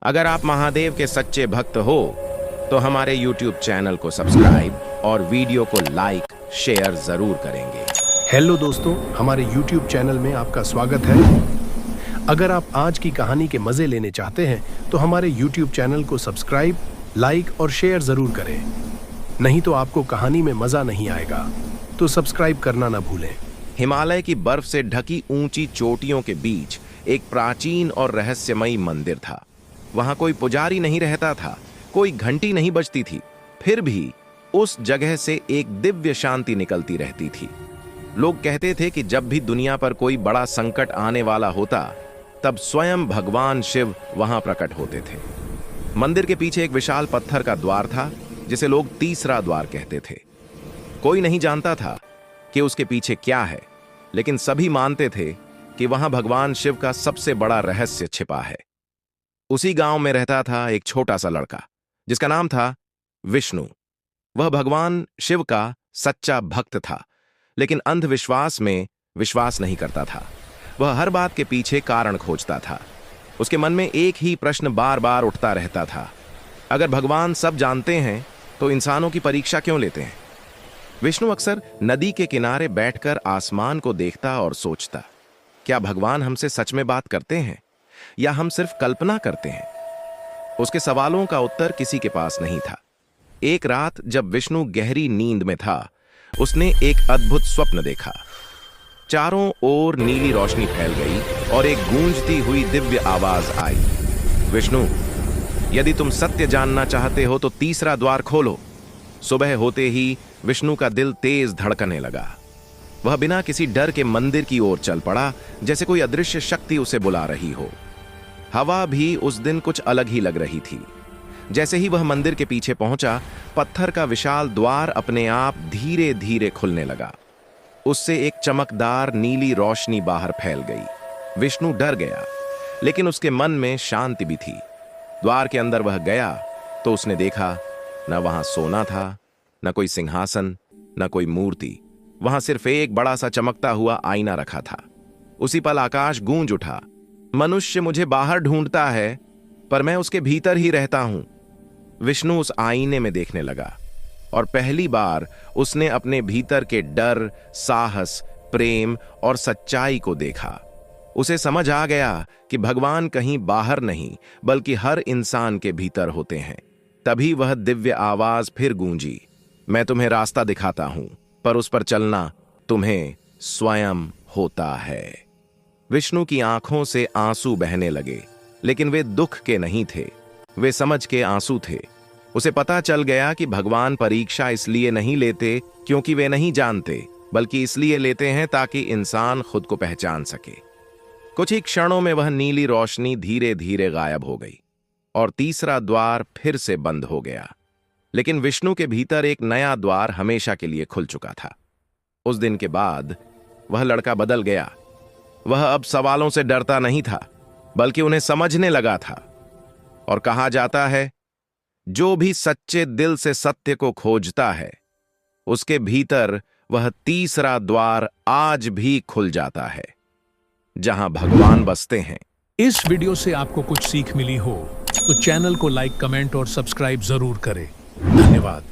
अगर आप महादेव के सच्चे भक्त हो तो हमारे YouTube चैनल को सब्सक्राइब और वीडियो को लाइक शेयर जरूर करेंगे। हेलो दोस्तों, हमारे YouTube चैनल में आपका स्वागत है। अगर आप आज की कहानी के मजे लेने चाहते हैं तो हमारे YouTube चैनल को सब्सक्राइब, लाइक और शेयर जरूर करें। नहीं तो आपको कहानी में मजा नहीं आएगा, तो सब्सक्राइब करना ना भूलें। हिमालय की बर्फ से ढकी ऊंची चोटियों के बीच एक प्राचीन और रहस्यमयी मंदिर था। वहां कोई पुजारी नहीं रहता था, कोई घंटी नहीं बजती थी, फिर भी उस जगह से एक दिव्य शांति निकलती रहती थी। लोग कहते थे कि जब भी दुनिया पर कोई बड़ा संकट आने वाला होता तब स्वयं भगवान शिव वहां प्रकट होते थे। मंदिर के पीछे एक विशाल पत्थर का द्वार था जिसे लोग तीसरा द्वार कहते थे। कोई नहीं जानता था कि उसके पीछे क्या है, लेकिन सभी मानते थे कि वहां भगवान शिव का सबसे बड़ा रहस्य छिपा है। उसी गांव में रहता था एक छोटा सा लड़का जिसका नाम था विष्णु। वह भगवान शिव का सच्चा भक्त था, लेकिन अंधविश्वास में विश्वास नहीं करता था। वह हर बात के पीछे कारण खोजता था। उसके मन में एक ही प्रश्न बार बार उठता रहता था, अगर भगवान सब जानते हैं तो इंसानों की परीक्षा क्यों लेते हैं। विष्णु अक्सर नदी के किनारे बैठकर आसमान को देखता और सोचता, क्या भगवान हमसे सच में बात करते हैं या हम सिर्फ कल्पना करते हैं। उसके सवालों का उत्तर किसी के पास नहीं था। एक रात जब विष्णु गहरी नींद में था, उसने एक अद्भुत स्वप्न देखा। चारों ओर नीली रोशनी फैल गई और एक गूंजती हुई दिव्य आवाज आई, विष्णु, यदि तुम सत्य जानना चाहते हो तो तीसरा द्वार खोलो। सुबह होते ही विष्णु का दिल तेज धड़कने लगा। वह बिना किसी डर के मंदिर की ओर चल पड़ा, जैसे कोई अदृश्य शक्ति उसे बुला रही हो। हवा भी उस दिन कुछ अलग ही लग रही थी। जैसे ही वह मंदिर के पीछे पहुंचा, पत्थर का विशाल द्वार अपने आप धीरे धीरे खुलने लगा। उससे एक चमकदार नीली रोशनी बाहर फैल गई। विष्णु डर गया, लेकिन उसके मन में शांति भी थी। द्वार के अंदर वह गया तो उसने देखा, न वहां सोना था, न कोई सिंहासन, न कोई मूर्ति। वहां सिर्फ एक बड़ा सा चमकता हुआ आईना रखा था। उसी पल आकाश गूंज उठा, मनुष्य मुझे बाहर ढूंढता है पर मैं उसके भीतर ही रहता हूं। विष्णु उस आईने में देखने लगा और पहली बार उसने अपने भीतर के डर, साहस, प्रेम और सच्चाई को देखा। उसे समझ आ गया कि भगवान कहीं बाहर नहीं बल्कि हर इंसान के भीतर होते हैं। तभी वह दिव्य आवाज फिर गूंजी, मैं तुम्हें रास्ता दिखाता हूं, पर उस पर चलना तुम्हें स्वयं होता है। विष्णु की आंखों से आंसू बहने लगे, लेकिन वे दुख के नहीं थे, वे समझ के आंसू थे। उसे पता चल गया कि भगवान परीक्षा इसलिए नहीं लेते क्योंकि वे नहीं जानते, बल्कि इसलिए लेते हैं ताकि इंसान खुद को पहचान सके। कुछ ही क्षणों में वह नीली रोशनी धीरे धीरे गायब हो गई और तीसरा द्वार फिर से बंद हो गया। लेकिन विष्णु के भीतर एक नया द्वार हमेशा के लिए खुल चुका था। उस दिन के बाद वह लड़का बदल गया। वह अब सवालों से डरता नहीं था, बल्कि उन्हें समझने लगा था। और कहा जाता है, जो भी सच्चे दिल से सत्य को खोजता है, उसके भीतर वह तीसरा द्वार आज भी खुल जाता है, जहां भगवान बसते हैं। इस वीडियो से आपको कुछ सीख मिली हो तो चैनल को लाइक, कमेंट और सब्सक्राइब जरूर करें। धन्यवाद।